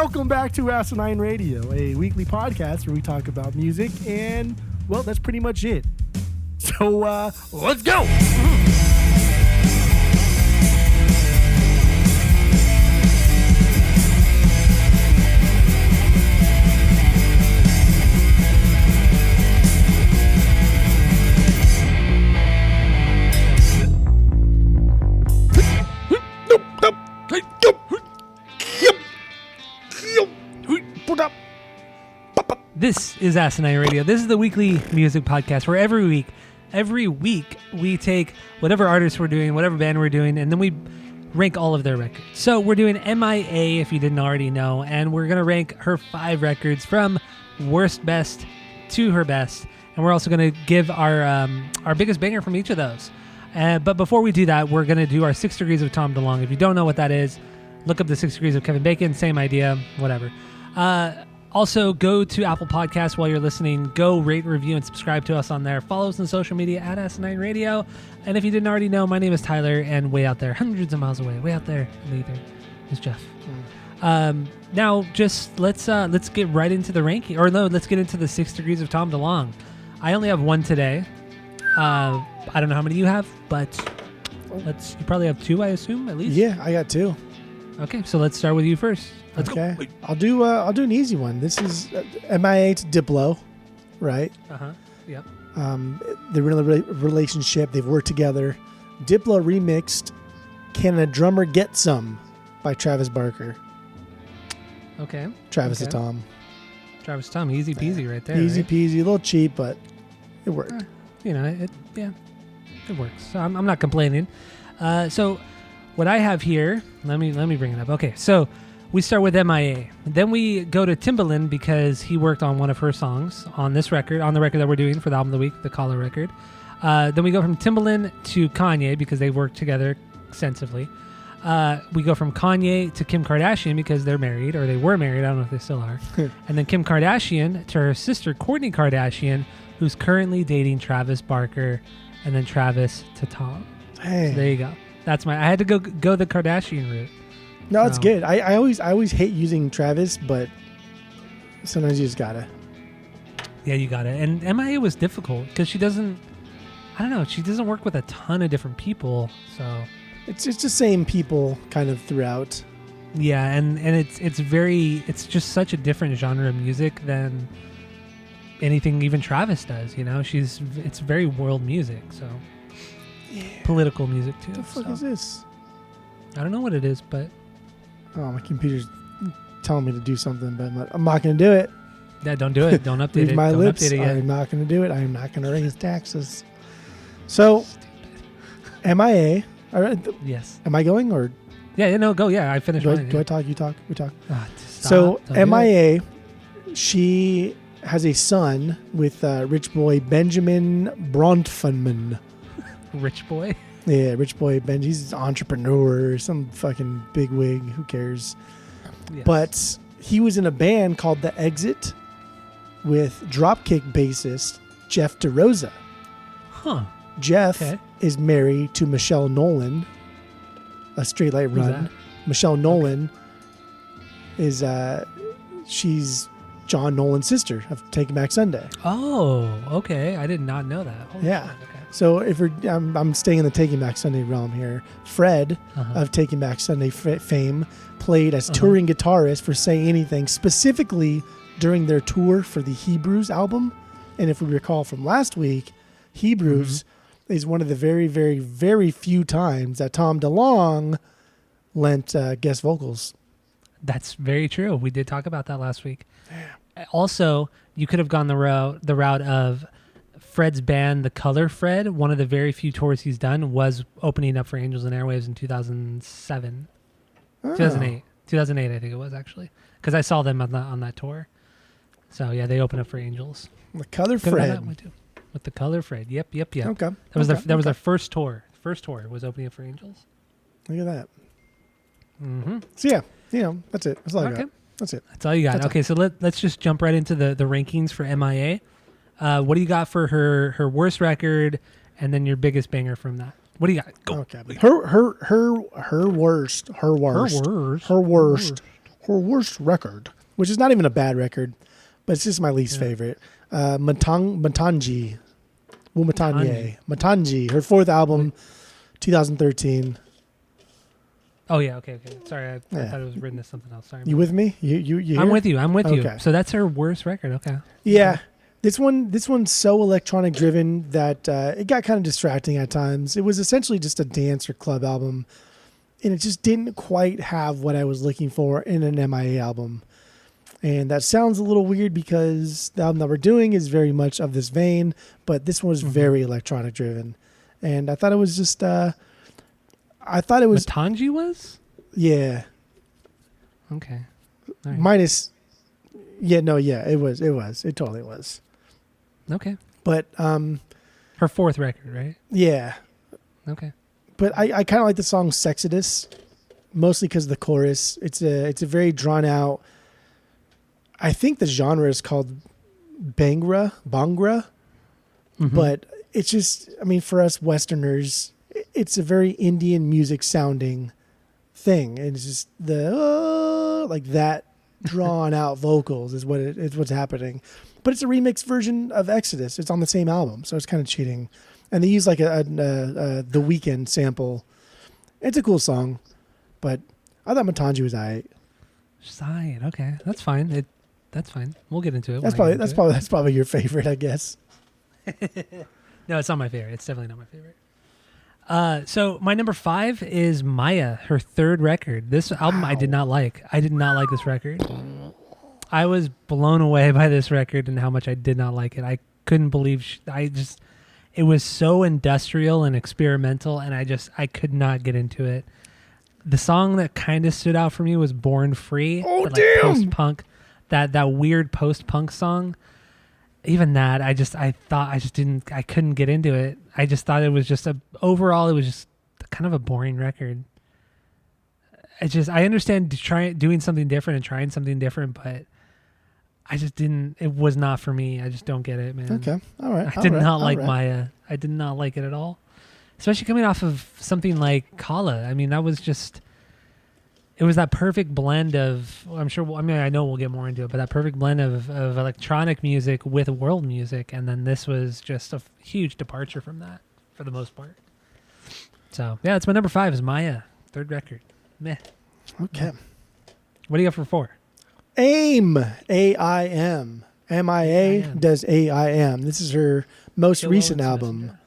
Welcome back to Asinine Radio, a weekly podcast where we talk about music, and, well, that's pretty much it. So, let's go! This is Asinine Radio. This is the weekly music podcast where every week we take whatever artist we're doing, whatever band we're doing, and then we rank all of their records. So we're doing MIA, if you didn't already know, and we're going to rank her 5 records from worst best to her best. And we're also going to give our biggest banger from each of those. But before we do that, we're going to do our 6 Degrees of Tom DeLonge. If you don't know what that is, look up the 6 Degrees of Kevin Bacon. Same idea, whatever. Also, go to Apple Podcasts while you're listening. Go rate, review, and subscribe to us on there. Follow us on social media at Asinine Radio. And if you didn't already know, my name is Tyler, and way out there, hundreds of miles away, way out there in the ether, is Jeff. Now, just let's get right into the ranking. Or no, let's get into the 6 Degrees of Tom DeLonge. I only have 1 today. I don't know how many you have, but you probably have 2, I assume, at least? Yeah, I got 2. Okay, so let's start with you first. Let's go. Go. I'll do an easy one. This is MIA to Diplo, right? Yep. They're in a relationship. They've worked together. Diplo remixed "Can a Drummer Get Some" by Travis Barker. Okay. Travis and Tom. Travis Tom, easy peasy right there. Easy right? peasy, a little cheap, but it worked. It works. So I'm not complaining. So what I have here, let me bring it up. Okay, so we start with MIA. Then we go to Timbaland because he worked on one of her songs on this record, on the record that we're doing for the album of the week, the Collar record. Then we go from Timbaland to Kanye because they worked together extensively. We go from Kanye to Kim Kardashian because they're married, or they were married. I don't know if they still are. And then Kim Kardashian to her sister, Kourtney Kardashian, who's currently dating Travis Barker, and then Travis to Tom. Hey. So there you go. That's I had to go the Kardashian route. No, it's good. I always hate using Travis, but sometimes you just gotta. Yeah, you gotta. And MIA was difficult because she doesn't work with a ton of different people, so it's the same people kind of throughout. Yeah, and it's just such a different genre of music than anything even Travis does. It's very world music, so political music too. What the fuck is this? I don't know what it is, but my computer's telling me to do something, but I'm not going to do it. Yeah, don't do it. Don't update Read it. my don't lips. Update it yet. I'm not going to do it. I am not going to raise taxes. So, MIA. All right, yes. Am I going or? Yeah, no, go. Yeah, I finished. Do I talk? You talk. We talk. So MIA, she has a son with rich boy Benjamin Bronfman. Rich boy. Yeah, rich boy Ben. He's an entrepreneur, some fucking bigwig. Who cares? Yes. But he was in a band called The Exit with Dropkick bassist Jeff DeRosa. Huh. Jeff is married to Michelle Nolan, a Straight Light Run. Michelle Nolan is she's John Nolan's sister of Taking Back Sunday. Oh, okay. I did not know that. Holy yeah. shit, okay. So if I'm staying in the Taking Back Sunday realm here. Fred of Taking Back Sunday fame played as touring guitarist for Say Anything, specifically during their tour for the Hebrews album. And if we recall from last week, Hebrews is one of the very, very, very few times that Tom DeLonge lent guest vocals. That's very true. We did talk about that last week. Also, you could have gone the route of Fred's band, The Color Fred. One of the very few tours he's done was opening up for Angels and Airwaves in 2007. 2008, I think it was, actually. Because I saw them on that tour. So, yeah, they opened up for Angels. The Color Fred. With The Color Fred. Yep. Okay. That was their first tour. First tour was opening up for Angels. Look at that. So, yeah, that's it. That's all I got. That's it. That's all you got. Okay, so let's just jump right into the rankings for MIA. What do you got for her worst record, and then your biggest banger from that? What do you got? Go. Okay. Her worst her worst record, which is not even a bad record, but it's just my least favorite. Matangi. Matangi. Her fourth album, 2013. Oh yeah, okay. Sorry, I thought it was written as something else. Sorry. You with me? You I'm with you. I'm with you. Okay. So that's her worst record. Okay. Yeah. This one's so electronic driven that it got kind of distracting at times. It was essentially just a dance or club album, and it just didn't quite have what I was looking for in an MIA album. And that sounds a little weird because the album that we're doing is very much of this vein, but this one was very electronic driven. And I thought it was just Matangi was? Yeah. Okay. All right. Minus it was. It totally was. Okay. But her fourth record, right? yeah. Okay. But I kind of like the song Sexodus, mostly because of the chorus. It's a very drawn out. I think the genre is called Bhangra, but it's just, I mean, for us Westerners, it's a very Indian music sounding thing. And it's just like that drawn out vocals is what's happening. But it's a remix version of Exodus. It's on the same album, so it's kind of cheating. And they use like the Weeknd sample. It's a cool song, but I thought Matangi was alright. Side, okay, that's fine. That's fine. We'll get into it. That's probably your favorite, I guess. No, it's not my favorite. It's definitely not my favorite. So my number 5 is Maya, her third record. This album I did not like. I did not like this record. I was blown away by this record and how much I did not like it. I couldn't believe it was so industrial and experimental, and I could not get into it. The song that kind of stood out for me was Born Free. Oh, but damn! Post-punk, that weird post-punk song. Even that, I couldn't get into it. I just thought it was just overall, it was just kind of a boring record. I understand doing something different and trying something different, but it was not for me. I just don't get it, man. Okay. All right. I did not like Maya. I did not like it at all. Especially coming off of something like Kala. I mean, that was just, it was that perfect blend of, I know we'll get more into it, but that perfect blend of electronic music with world music. And then this was just a huge departure from that for the most part. So yeah, it's my number 5 is Maya, third record. Meh. Okay. What do you got for 4? AIM. AIM. MIA does AIM. This is her most recent album.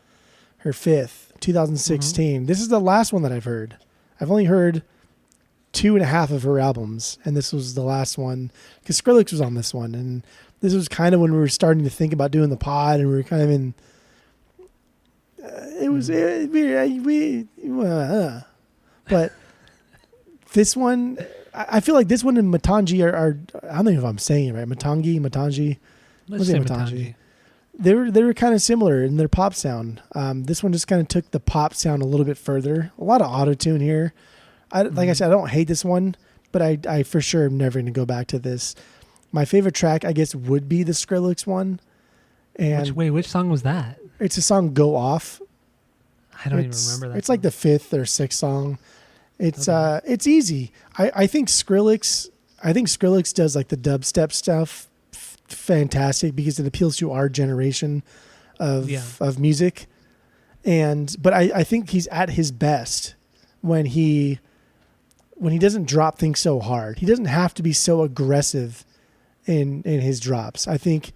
Her 5th, 2016. This is the last one that I've heard. I've only heard 2.5 of her albums, and this was the last one because Skrillex was on this one, and this was kind of when we were starting to think about doing the pod, and we were kind of in. But this one, I feel like this one and Matangi are I don't know if I'm saying it right. Matangi. Let's say Matangi. They were kind of similar in their pop sound. This one just kind of took the pop sound a little bit further. A lot of auto-tune here. Like I said, I don't hate this one, but I for sure am never going to go back to this. My favorite track, I guess, would be the Skrillex one. And which song was that? It's a song "Go Off." I don't even remember that. It's like the 5th or 6th song. It's easy. I think Skrillex does like the dubstep stuff fantastic because it appeals to our generation of music. But I think he's at his best when he doesn't drop things so hard. He doesn't have to be so aggressive in his drops. I think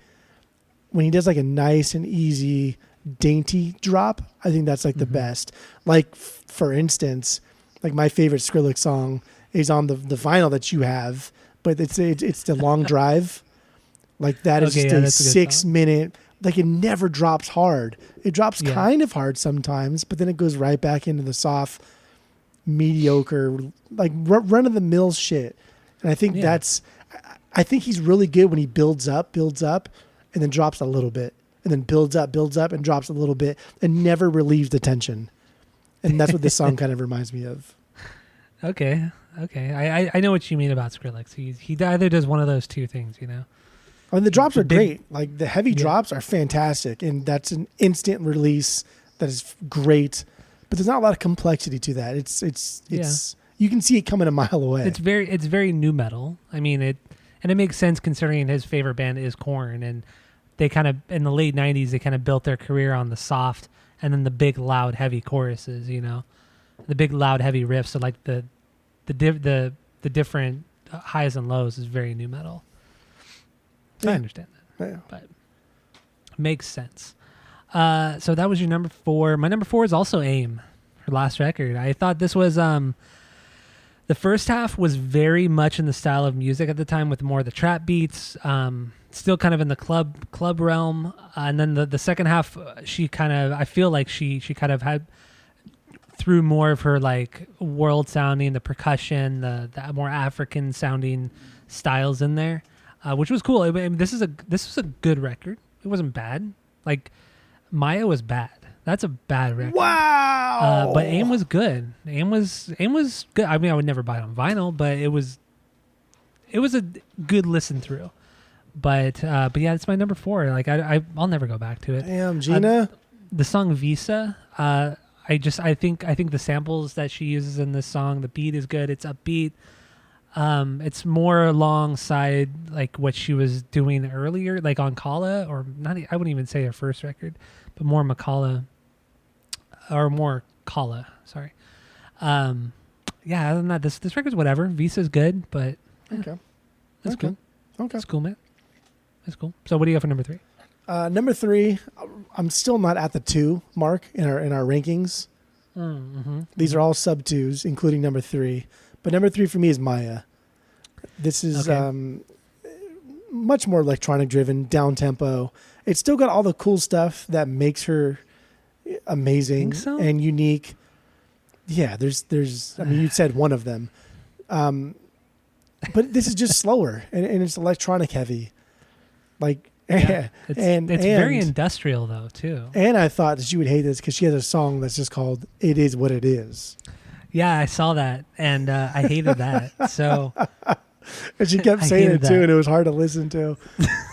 when he does like a nice and easy, dainty drop, I think that's like the best. Like for instance, like my favorite Skrillex song is on the vinyl that you have, but it's the Long Drive. Like that is just a 6-minute. Like it never drops hard. It drops kind of hard sometimes, but then it goes right back into the soft, mediocre, like run of the mill shit. And I think I think he's really good when he builds up, and then drops a little bit, and then builds up, and drops a little bit, and never relieves the tension. And that's what this song kind of reminds me of. Okay. I know what you mean about Skrillex. He either does one of those two things, you know. I mean, the drops are great. Like the heavy drops are fantastic, and that's an instant release that is great. But there's not a lot of complexity to that. It's You can see it coming a mile away. It's very new metal. I mean it makes sense considering his favorite band is Korn, and they kind of in the late 90s they kind of built their career on the soft and then the big loud heavy choruses, the big loud heavy riffs. So like the different highs and lows is very new metal. Yeah. I understand that, Yeah. but makes sense. So that was your number 4. My number 4 is also AIM, her last record. I thought this was the first half was very much in the style of music at the time with more of the trap beats, still kind of in the club realm. And then the second half, I feel like she kind of had threw more of her like world sounding, the percussion, the more African sounding styles in there, which was cool. I mean, this was a good record. It wasn't bad. Like Maya was bad. That's a bad record. Wow. But AIM was good. AIM was good. I mean, I would never buy it on vinyl, but it was a good listen through. But yeah, it's my number 4. Like I'll never go back to it. Damn, Gina. The song Visa. I think the samples that she uses in this song, the beat is good. It's upbeat. It's more alongside like what she was doing earlier, like on Kala, or not. I wouldn't even say her first record, but more Makala. Or more Kala, sorry. Yeah, other than that, this record's whatever. Visa's good, but Okay. that's Okay. cool. Okay. That's cool, man. That's cool. So what do you got for number 3? Number 3, I'm still not at the 2 mark in our rankings. Mm-hmm. These are all sub 2s, including number 3. But number 3 for me is Maya. This is Okay. Much more electronic driven, down tempo. It's still got all the cool stuff that makes her amazing Think so? and unique. Yeah, there's. I mean, you said one of them, but this is just slower and it's electronic heavy. Like, Yeah. and It's very industrial though too. And I thought that she would hate this because she has a song that's just called "It Is What It Is." Yeah, I saw that and I hated that. So And she kept I saying it hated too, that. and it was hard to listen to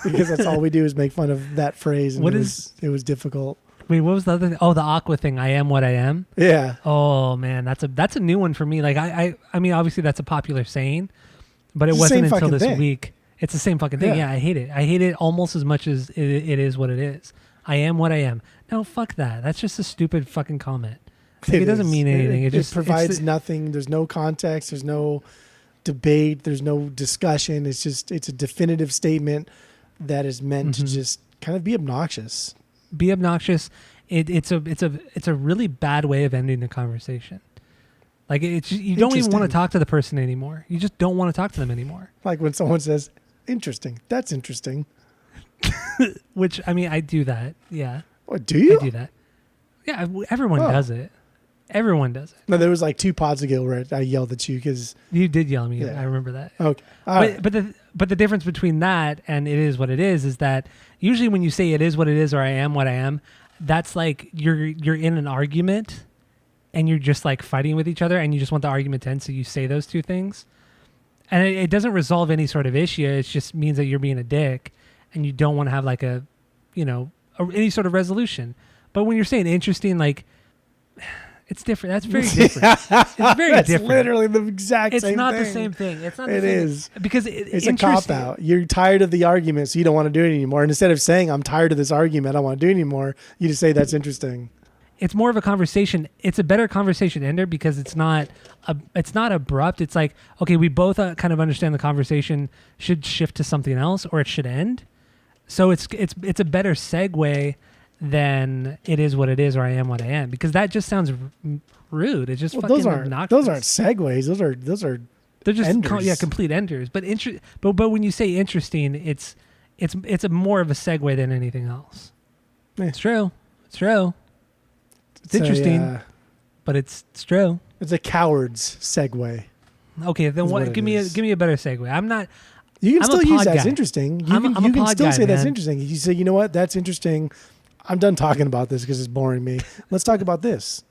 because that's all we do is make fun of that phrase. And What it was difficult. wait, what was the other thing? Oh, the Aqua thing. I am what I am. Yeah. Oh man, that's a new one for me. Like I mean, obviously that's a popular saying, but it It's the wasn't same until fucking this thing. week. It's the same fucking thing. Yeah. Yeah, I hate it. I hate it almost as much as it is what it is. I am what I am. No, fuck that. That's just a stupid fucking comment. Like, it doesn't is. mean anything. It It just provides nothing. There's no context. There's no debate. There's no discussion. It's a definitive statement that is meant to Mhm. just kind of be obnoxious. be obnoxious. It's a really bad way of ending a conversation. Like you don't even want Interesting. to talk to the person anymore. You just don't want to talk to them anymore. Like when someone says, "Interesting," that's interesting. Which I mean, I do that. Yeah, What do you? I do that. Yeah, everyone Oh. does it. Everyone does it. No, there was like 2 pods ago where I yelled at you because You did yell at me. Yeah. I remember that. okay, all right. But the difference between that and it is what it is that usually when you say it is what it is or I am what I am, that's like you're in an argument and you're just like fighting with each other and you just want the argument to end, so you say those two things. And it doesn't resolve any sort of issue. It just means that you're being a dick and you don't want to have like any sort of resolution. But when you're saying interesting, like it's different. That's very different. It's very That's different. literally the exact It's same not thing. the same thing. It's not. The It same is. because It's a cop out. You're tired of the argument, so you don't want to do it anymore. And instead of saying, "I'm tired of this argument, I don't want to do it anymore," you just say, "That's interesting." It's more of a conversation. It's a better conversation ender because it's not abrupt. It's like, okay, we both kind of understand the conversation should shift to something else or it should end. So it's a better segue than it is what it is or I am what I am, because that just sounds rude. It's just Well, fucking those aren't obnoxious. segues. Those are They're just enders. complete enders. But but when you say interesting, it's a more of a segue than anything else. Yeah. It's true. It's true. It's interesting. But it's true. It's a coward's segue. Okay, then Is what what? it Give me is. a better segue. I'm not. You can I'm a still use pod that's guy. interesting. You I'm can a pod still guy, say that's man. interesting. You say, "You know what? That's interesting. I'm done talking about this because it's boring me. Let's talk about this."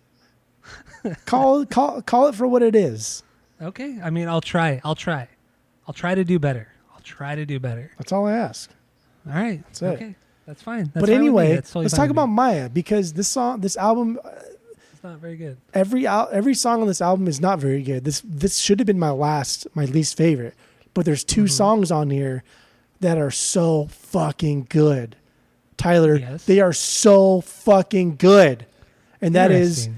Call it for what it is. Okay, I mean, I'll try to do better. That's all I ask. All right. it. Okay, that's fine. That's But fine with me. anyway, That's totally let's fine talk with me. about Maya because this album, It's not very good. Every song on this album is not very good. This should have been my least favorite. But there's two songs on here that are so fucking good. Tyler, Yes. they are so fucking good. And that is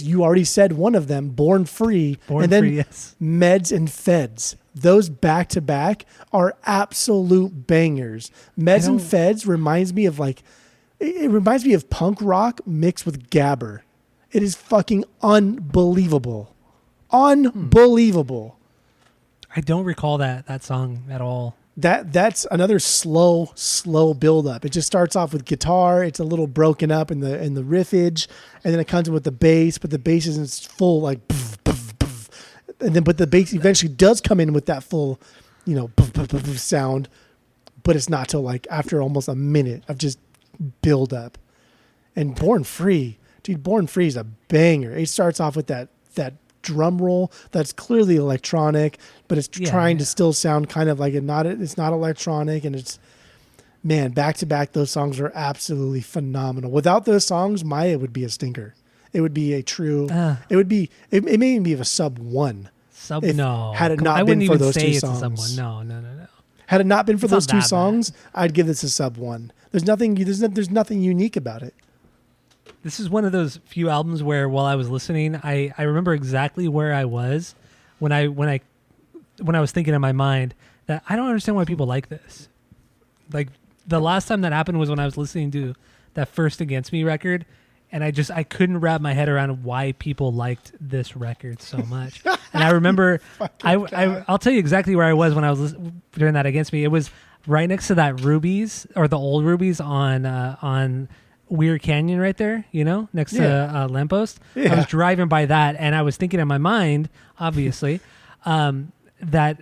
you already said one of them, Born Free, Born and then Free, yes. Meds and Feds. Those back to back are absolute bangers. Meds and Feds reminds me of it reminds me of punk rock mixed with gabber. It is fucking unbelievable. Unbelievable. I don't recall that song at all. That's another slow build up. It just starts off with guitar. It's a little broken up in the riffage, and then it comes in with the bass, but the bass isn't full like pff, pff, pff. And then but the bass eventually does come in with that full, pff, pff, pff, pff sound, but it's not till like after almost a minute of just build up. And Born Free, dude, Born Free is a banger. It starts off with that drum roll that's clearly electronic, but it's trying to still sound kind of like it's not electronic, and it's, man, back to back, those songs are absolutely phenomenal. Without those songs, Maya would be a stinker. It would be a true it may even be a sub 1. Had it not been for those two songs. No. Had it not been for It's those not two that songs, I'd give this a sub 1. There's nothing unique about it. This is one of those few albums where while I was listening, I remember exactly where I was when I was thinking in my mind that I don't understand why people like this. Like the last time that happened was when I was listening to that first Against Me record, and I couldn't wrap my head around why people liked this record so much. And I remember I'll tell you exactly where I was when I was doing that Against Me. It was right next to that Rubies, or the old Rubies on Weird Canyon right there, next to Lamppost. Yeah. I was driving by that, and I was thinking in my mind, obviously, that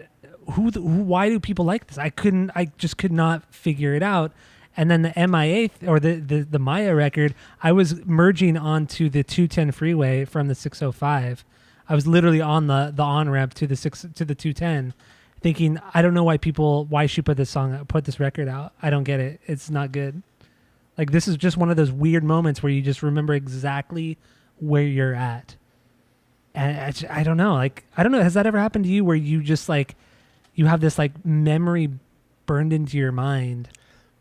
why do people like this? I just could not figure it out. And then the MIA or the Maya record, I was merging onto the 210 freeway from the 605. I was literally on the on ramp to the 210, thinking, I don't know why she put this record out. I don't get it. It's not good. Like, this is just one of those weird moments where you just remember exactly where you're at. And I don't know. Like, I don't know. Has that ever happened to you where you just, like, you have this, like, memory burned into your mind?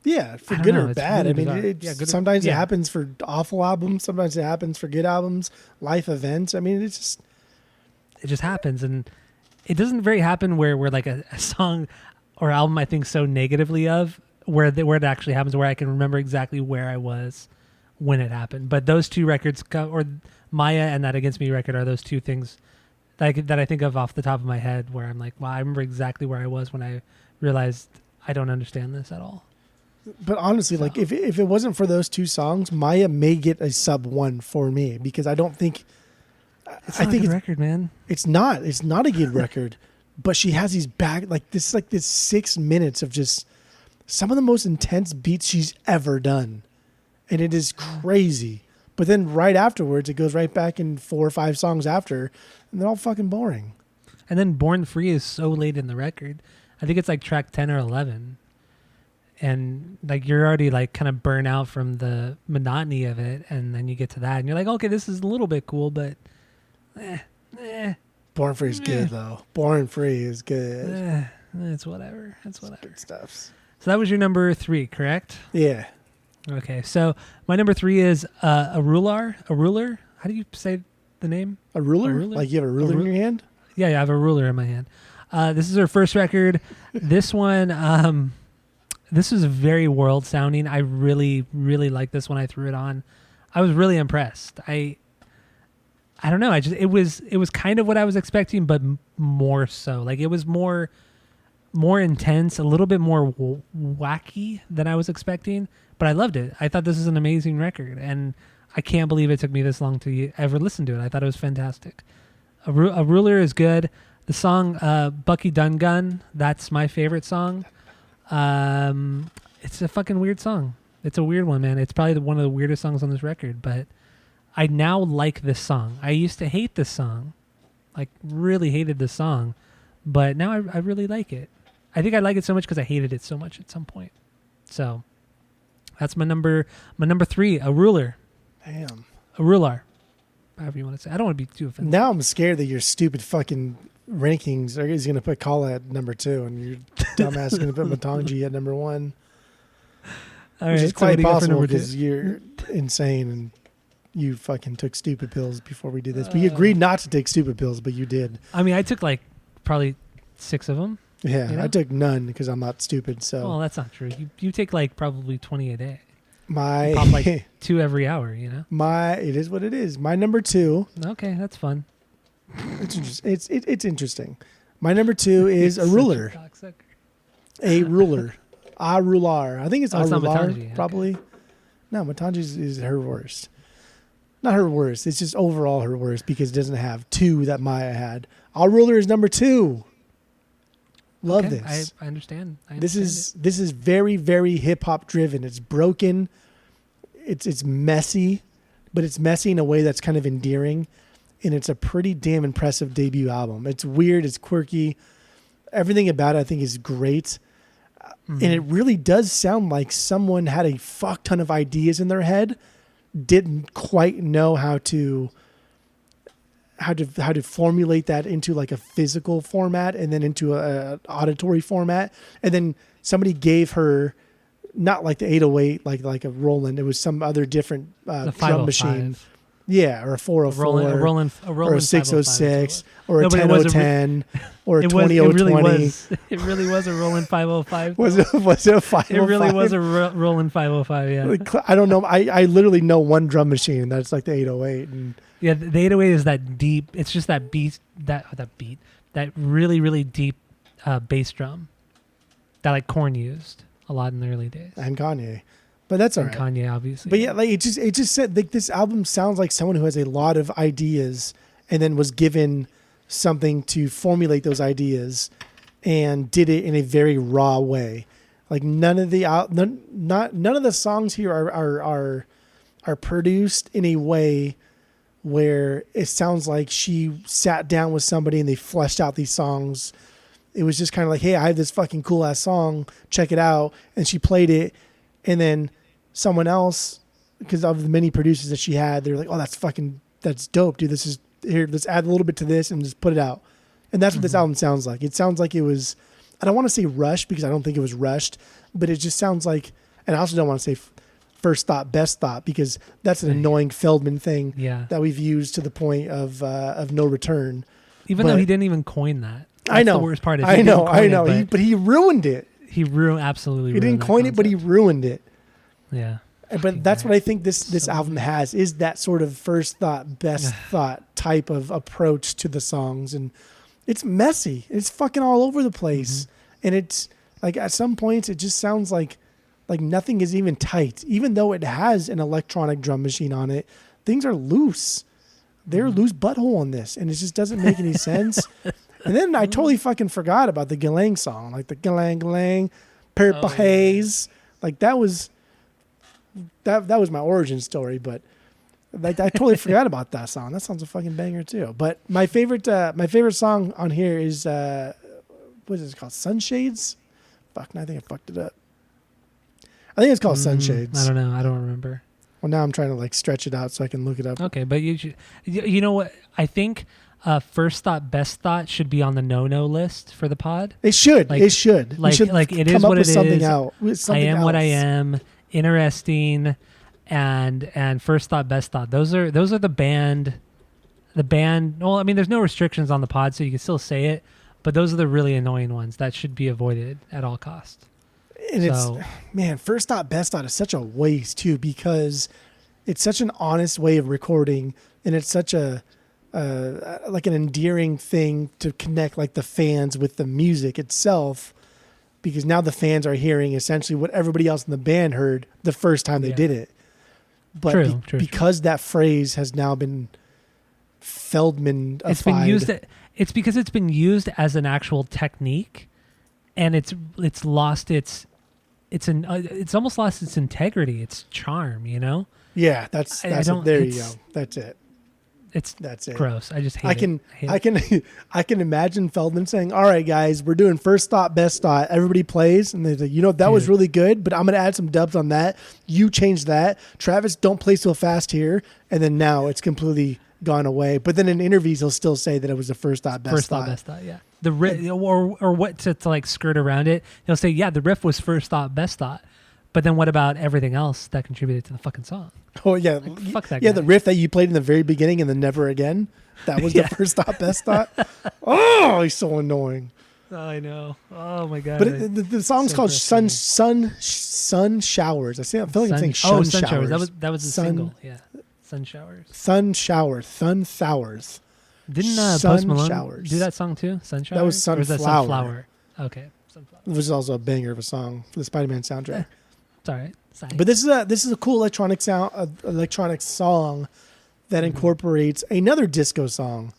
Yeah, for good know. or It's bad. really I mean, bizarre. sometimes it happens for awful albums. Sometimes it happens for good albums, life events. I mean, it just happens. And it doesn't very happen where like a song or album I think so negatively of, where it actually happens, where I can remember exactly where I was when it happened. But those two records, or Maya and that Against Me record, are those two things that I think of off the top of my head, where I'm like, wow, I remember exactly where I was when I realized I don't understand this at all. But honestly, like if it wasn't for those two songs, Maya may get a sub 1 for me, because I don't think It's not a good record, man. It's not a good record, but she has these this 6 minutes of just some of the most intense beats she's ever done. And it is crazy. But then right afterwards, it goes right back in 4 or 5 songs after, and they're all fucking boring. And then Born Free is so late in the record. I think it's like track 10 or 11. And like you're already like kind of burnt out from the monotony of it. And then you get to that and you're like, okay, this is a little bit cool, but Born Free is good, though. Born Free is good. It's whatever. It's whatever. Good stuff. So that was your number 3, correct? Yeah. Okay. So my number 3 is a ruler. A ruler. How do you say the name? A ruler? Like you have a ruler in your hand? Yeah, I have a ruler in my hand. This is her first record. This one, this is very world sounding. I really, really liked this when I threw it on. I was really impressed. I don't know. It was kind of what I was expecting, but more so. Like, it was more intense, a little bit more wacky than I was expecting, but I loved it. I thought this is an amazing record, and I can't believe it took me this long to ever listen to it. I thought it was fantastic. A Ruler is good. The song Bucky Dungun, that's my favorite song. It's a fucking weird song. It's a weird one, man. It's probably one of the weirdest songs on this record, but I now like this song. I used to hate this song, like really hated this song, but now I really like it. I think I like it so much because I hated it so much at some point. So that's my number 3, A Ruler. Damn. A Ruler. however you want to say. I don't want to be too offensive. Now I'm scared that your stupid fucking rankings is going to put Kala at number 2 and your dumbass is going to put Matangi at number 1. All Which right, is quite what do you got for possible number 2? because you're insane and you fucking took stupid pills before we did this. We agreed not to take stupid pills, but you did. I mean, I took like probably 6 of them. Yeah, You know? I took none because I'm not stupid. So Well, that's not true. You take like probably 20 a day. my Pop like 2 every hour, you know? it is what it is. My number 2. Okay, that's fun. It's interesting. My number 2 is a Such ruler. cocksucker. A ruler. A rular. I think it's Oh, it's not rular, Matangi, okay. probably. No, Matangi is her worst. Not her worst. It's just overall her worst because it doesn't have 2 that Maya had. A ruler is number 2. Love Okay, this. I understand. This is very, very hip hop driven. It's broken. It's messy, but it's messy in a way that's kind of endearing. And it's a pretty damn impressive debut album. It's weird. It's quirky. Everything about it, I think, is great. And it really does sound like someone had a fuck ton of ideas in their head, didn't quite know how to formulate that into like a physical format and then into a auditory format. And then somebody gave her not like the 808, like a Roland. It was some other different drum machine. Yeah, or a 404, a Roland or a 606, 505. or a No, but it was a 10010, or a It 20020. It really was a Roland 505. Was it a 505? It really was a Roland 505, yeah. Like, I don't know. I literally know one drum machine, and that's like the 808. And Yeah, the 808 is that deep. It's just that beat, that really, really deep bass drum that like Korn used a lot in the early days. and Kanye. But that's all And right. Kanye, obviously. But yeah, like it just said like this album sounds like someone who has a lot of ideas and then was given something to formulate those ideas and did it in a very raw way. Like none of the songs here are produced in a way where it sounds like she sat down with somebody and they fleshed out these songs. It was just kind of like, hey, I have this fucking cool ass song, check it out, and she played it, and then someone else, because of the many producers that she had, they're like, oh, that's dope, dude. This is here. Let's add a little bit to this and just put it out. And that's what this album sounds like. It sounds like it was, I don't want to say rushed because I don't think it was rushed, but it just sounds like, and I also don't want to say first thought, best thought, because that's an annoying Feldman thing that we've used to the point of no return. Even though he didn't even coin that. I know. The worst part is I know. But he ruined it. He absolutely. He didn't coin it, but he ruined it. Yeah. But that's what I think this album has, is that sort of first thought, best thought type of approach to the songs. And it's messy. It's fucking all over the place. And it's like at some points it just sounds like nothing is even tight. Even though it has an electronic drum machine on it, things are loose. They're loose butthole on this. And it just doesn't make any sense. And then I totally fucking forgot about the Galang song. Like the Galang Galang, Purple Haze. Like that was my origin story, but like I totally forgot about that song. That sounds a fucking banger too. But my favorite song on here is what is it called? Sunshades? Fuck, I think I fucked it up. I think it's called Sunshades. I don't know. I don't remember. Well, now I'm trying to like stretch it out so I can look it up. Okay, but you know what? I think first thought, best thought should be on the no list for the pod. It should. Like- It should. We should like it come is up what with it something is. out. With I something am what I else. am. Interesting, and first thought, best thought. Those are the band. Well, I mean, there's no restrictions on the pod, so you can still say it. But those are the really annoying ones that should be avoided at all costs. And So- it's, man, first thought, best thought is such a waste too, because it's such an honest way of recording, and it's such a like an endearing thing to connect like the fans with the music itself, because now the fans are hearing essentially what everybody else in the band heard the first time they did it. But True. because that phrase has now been Feldman-ified. It's been used. It's because it's been used as an actual technique, and it's lost its almost lost its integrity, its charm. You know. Yeah, that's I it. don't- There you it's- go. That's it. That's it. Gross. I just hate it. I can imagine Feldman saying, "All right, guys, we're doing first thought, best thought. Everybody plays, and they're like, that was Dude. really good, but I'm gonna add some dubs on that. You change that. Travis, don't play so fast here." And then now it's completely gone away. But then in interviews, he'll still say that it was the first thought, best thought. Best thought, yeah. The riff, or what to like skirt around it. He'll say, yeah, the riff was first thought, best thought. But then what about everything else that contributed to the fucking song? Oh yeah, like, fuck that yeah. guy. The riff that you played in the very beginning and then never again. That was the first thought, best thought. Oh, he's so annoying. I know. Oh my god. But the song's called Sun Showers. I feel like I'm saying Sun Showers. That was the single. Yeah. Sun Showers. Sun Showers. Didn't Sun Post Malone Showers. do that song too? Sun Showers? That was Or was that Sunflower. Sunflower? Okay. Sunflower. Which is also a banger of a song for the Spider-Man soundtrack. It's all right. Sorry. But this is a cool electronic song that incorporates another disco song,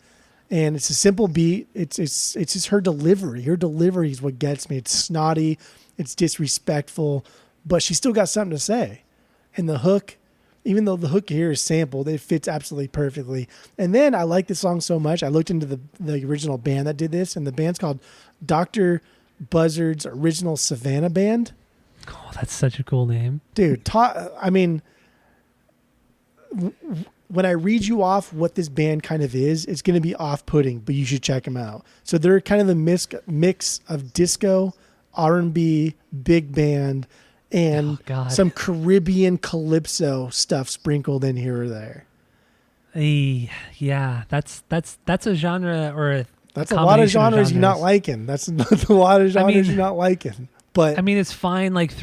and it's a simple beat. It's just her delivery. Her delivery is what gets me. It's snotty, it's disrespectful, but she still got something to say. And the hook, even though the hook here is sampled, it fits absolutely perfectly. And then I like this song so much, I looked into the original band that did this, and the band's called Dr. Buzzard's Original Savannah Band. Oh, that's such a cool name. Dude, I mean, when I read you off what this band kind of is, it's going to be off-putting, but you should check them out. So they're kind of the mix of disco, R&B, big band, and some Caribbean calypso stuff sprinkled in here or there. Yeah, that's a genre or a That's a lot of genres you're not liking. That's a lot of genres you're not liking. But I mean, it's fine. Like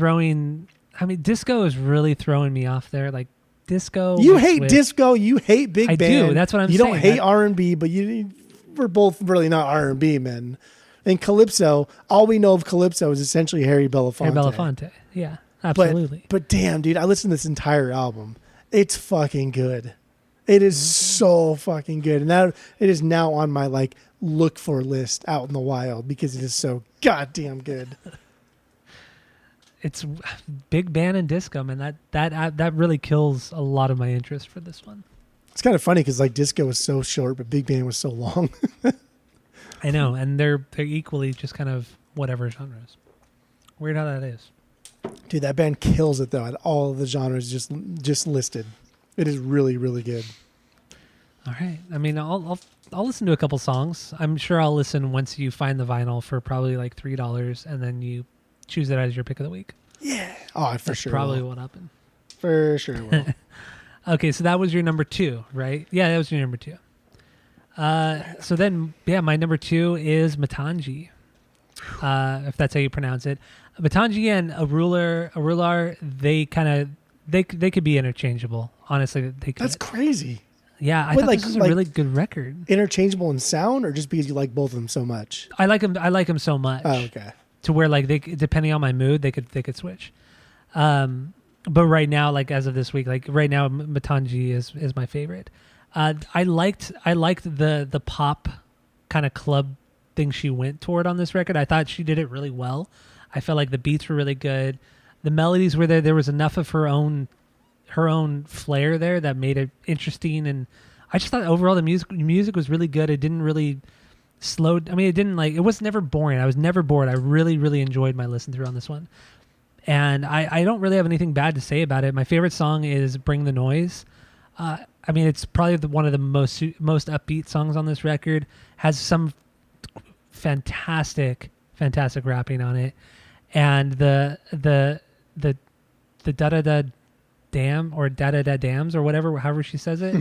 disco is really throwing me off there. Like disco. You hate disco. You hate big band. I do. That's what I'm saying. You don't hate R&B, but we're both really not R&B men. And calypso, all we know of calypso is essentially Harry Belafonte. Harry Belafonte. Yeah, absolutely. But damn, dude, I listened to this entire album. It's fucking good. It is so fucking good. And that it is now on my look for list out in the wild because it is so goddamn good. It's big band and disco, man. That really kills a lot of my interest for this one. It's kind of funny because disco was so short, but big band was so long. I know, and they're equally just kind of whatever genres. Weird how that is. Dude, that band kills it though at all of the genres just listed. It is really, really good. All right. I mean, I'll listen to a couple songs. I'm sure I'll listen once you find the vinyl for probably $3, and then you choose it as your pick of the week. Yeah. Oh, for sure. Probably what happened. For sure will. Okay, so that was your number 2, right? Yeah, that was your number 2. So then, my number 2 is Matangi, if that's how you pronounce it. Matangi and Arular, they could be interchangeable. Honestly, they could. That's crazy. Yeah, I thought this was a really good record. Interchangeable in sound, or just because you like both of them so much? I like them so much. Oh, okay. To where they, depending on my mood, they could switch. But right now, as of this week, right now, Matangi is my favorite. I liked the pop kind of club thing she went toward on this record. I thought she did it really well. I felt like the beats were really good. The melodies were there. There was enough of her own flair there that made it interesting. And I just thought overall the music was really good. It didn't really slow. I mean, it was never boring. I was never bored. I really, really enjoyed my listen through on this one. And I don't really have anything bad to say about it. My favorite song is Bring the Noise. I mean, it's probably one of the most upbeat songs on this record. Has some fantastic rapping on it, and the da da da damn or da da da dams or however she says it,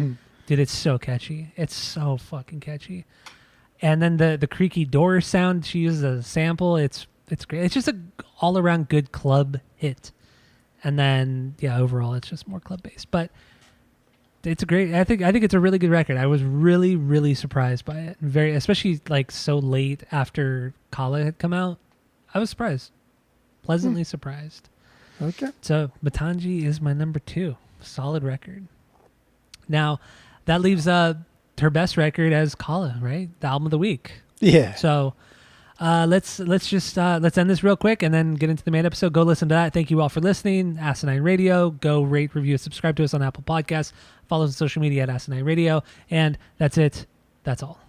dude, it's so catchy. It's so fucking catchy. And then the creaky door sound she uses as a sample, it's great. It's just a all around good club hit. And then overall it's just more club based, but it's a great. I think it's a really good record. I was really, really surprised by it. Especially so late after Kala had come out. I was surprised, pleasantly surprised. Okay. So Matangi is my number 2. Solid record. Now that leaves her best record as Kala, right? The album of the week. Yeah. So let's end this real quick and then get into the main episode. Go listen to that. Thank you all for listening. Asinine Radio. Go rate, review, subscribe to us on Apple Podcasts. Follow us on social media at Asinine Radio. And that's it. That's all.